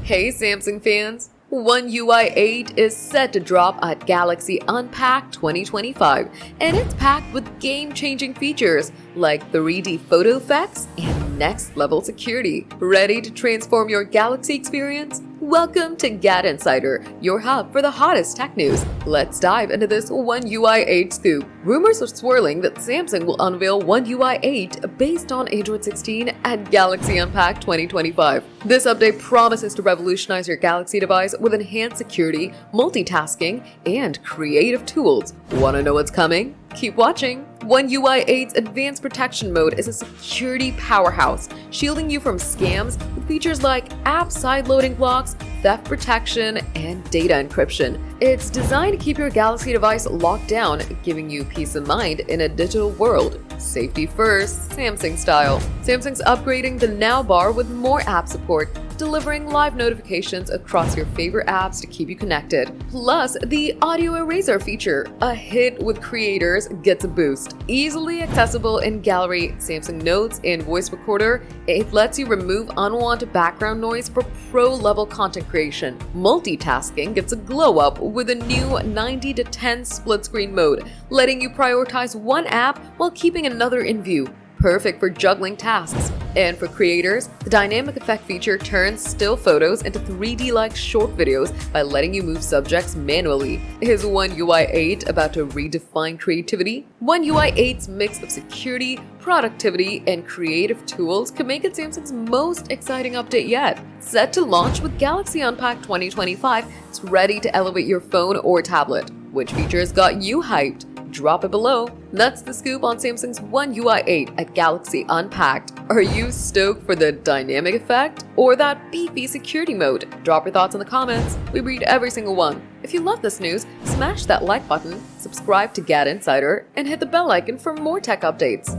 Hey Samsung fans! One UI 8 is set to drop at Galaxy Unpacked 2025, and it's packed with game-changing features like 3D photo effects and next-level security. Ready to transform your Galaxy experience? Welcome to GadInsider, your hub for the hottest tech news. Let's dive into this One UI 8 scoop. Rumors are swirling that Samsung will unveil One UI 8 based on Android 16 at Galaxy Unpacked 2025. This update promises to revolutionize your Galaxy device with enhanced security, multitasking, and creative tools. Want to know what's coming? Keep watching! One UI 8's Advanced Protection Mode is a security powerhouse, shielding you from scams with features like app side-loading blocks, theft protection, and data encryption. It's designed to keep your Galaxy device locked down, giving you peace of mind in a digital world. Safety first, Samsung style. Samsung's upgrading the Now bar with more app support, delivering live notifications across your favorite apps to keep you connected. Plus, the Audio Eraser feature, a hit with creators, gets a boost. Easily accessible in Gallery, Samsung Notes, and Voice Recorder, it lets you remove unwanted background noise for pro-level content creation. Multitasking gets a glow-up with a new 90:10 split-screen mode, letting you prioritize one app while keeping another in view. Perfect for juggling tasks. And for creators, the dynamic effect feature turns still photos into 3D-like short videos by letting you move subjects manually. Is One UI 8 about to redefine creativity? One UI 8's mix of security, productivity, and creative tools can make it Samsung's most exciting update yet. Set to launch with Galaxy Unpacked 2025, it's ready to elevate your phone or tablet. Which features got you hyped? Drop it below. That's the scoop on Samsung's One UI 8 at Galaxy Unpacked. Are you stoked for the dynamic effect or that beefy security mode? Drop your thoughts in the comments. We read every single one. If you love this news, smash that like button, subscribe to GadInsider, and hit the bell icon for more tech updates.